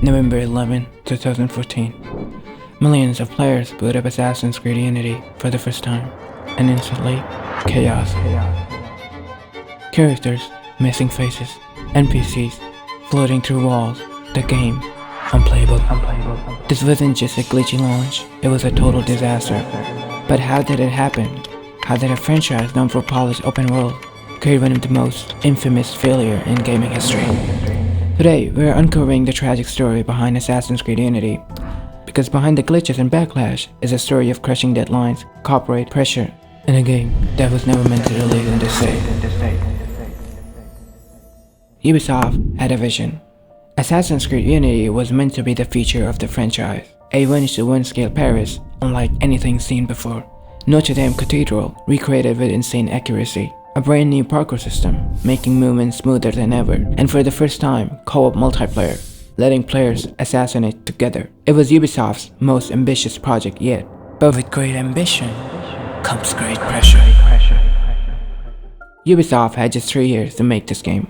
November 11, 2014. Millions of players boot up Assassin's Creed Unity for the first time, and instantly, chaos. Characters, missing faces, NPCs, floating through walls, the game, unplayable. This wasn't just a glitchy launch, it was a total disaster. But how did it happen? How did a franchise known for polished open world create one of the most infamous failure in gaming history? Today, we're uncovering the tragic story behind Assassin's Creed Unity, because behind the glitches and backlash is a story of crushing deadlines, copyright pressure, and a game that was never meant to release in this state. Ubisoft had a vision. Assassin's Creed Unity was meant to be the future of the franchise, a 1:1 scale Paris unlike anything seen before. Notre Dame Cathedral recreated with insane accuracy, a brand new parkour system, making movements smoother than ever, and for the first time, co-op multiplayer, letting players assassinate together. It was Ubisoft's most ambitious project yet, but with great ambition comes great pressure. Ubisoft had just 3 years to make this game,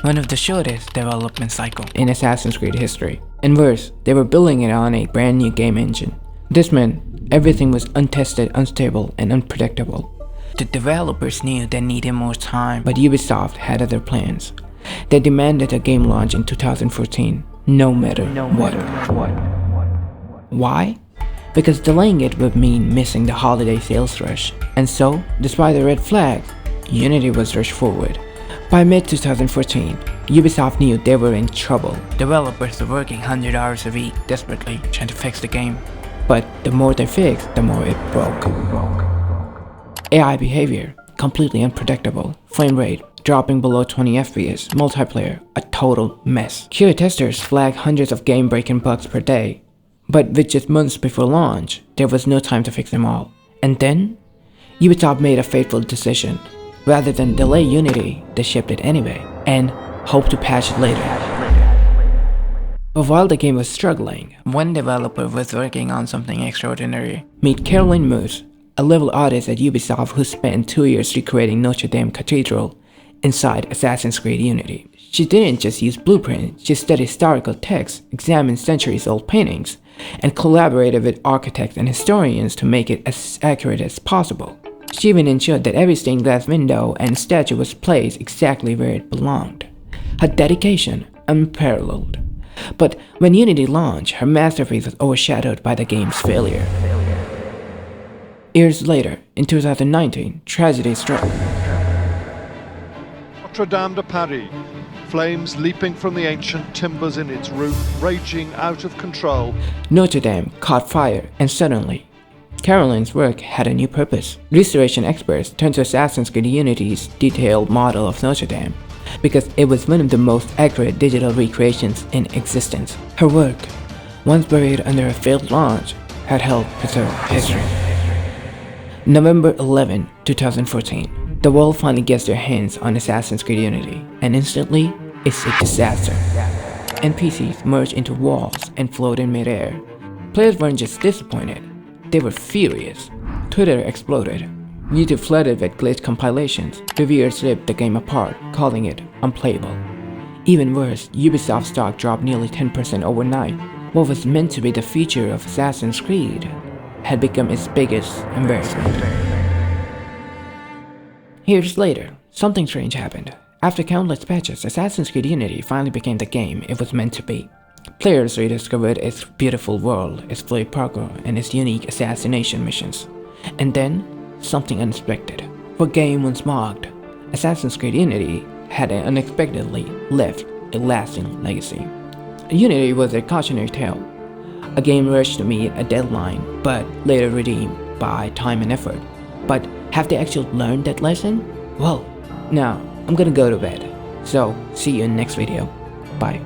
one of the shortest development cycle in Assassin's Creed history. And worse, they were building it on a brand new game engine. This meant everything was untested, unstable, and unpredictable. The developers knew they needed more time, but Ubisoft had other plans. They demanded a game launch in 2014, no matter what. Why? Because delaying it would mean missing the holiday sales rush. And so, despite the red flags, Unity was rushed forward. By mid-2014, Ubisoft knew they were in trouble. Developers were working 100 hours a week, desperately trying to fix the game. But the more they fixed, the more it broke. AI behavior, completely unpredictable. Frame rate, dropping below 20 FPS. Multiplayer, a total mess. QA testers flagged hundreds of game-breaking bugs per day. But with just months before launch, there was no time to fix them all. And then, Ubisoft made a fateful decision. Rather than delay Unity, they shipped it anyway, and hoped to patch it later. But while the game was struggling, one developer was working on something extraordinary. Meet Caroline Moose, a level artist at Ubisoft who spent 2 years recreating Notre Dame Cathedral inside Assassin's Creed Unity. She didn't just use blueprints, she studied historical texts, examined centuries-old paintings, and collaborated with architects and historians to make it as accurate as possible. She even ensured that every stained glass window and statue was placed exactly where it belonged. Her dedication, unparalleled. But when Unity launched, her masterpiece was overshadowed by the game's failure. Years later, in 2019, tragedy struck. Notre Dame de Paris, flames leaping from the ancient timbers in its roof, raging out of control. Notre Dame caught fire, and suddenly, Caroline's work had a new purpose. Restoration experts turned to Assassin's Creed Unity's detailed model of Notre Dame, because it was one of the most accurate digital recreations in existence. Her work, once buried under a failed launch, had helped preserve history. November 11, 2014. The world finally gets their hands on Assassin's Creed Unity, and instantly, it's a disaster. NPCs merge into walls and float in midair. Players weren't just disappointed, they were furious. Twitter exploded. YouTube flooded with glitch compilations. Reviewers ripped the game apart, calling it unplayable. Even worse, Ubisoft stock dropped nearly 10% overnight. What was meant to be the future of Assassin's Creed had become its biggest embarrassment. Years later, something strange happened. After countless patches, Assassin's Creed Unity finally became the game it was meant to be. Players rediscovered its beautiful world, its fluid parkour, and its unique assassination missions. And then, something unexpected. For a game once mocked, Assassin's Creed Unity had unexpectedly left a lasting legacy. Unity was a cautionary tale. A game rushed to meet a deadline, but later redeemed by time and effort. But have they actually learned that lesson? Well, now I'm gonna go to bed. So, see you in the next video. Bye.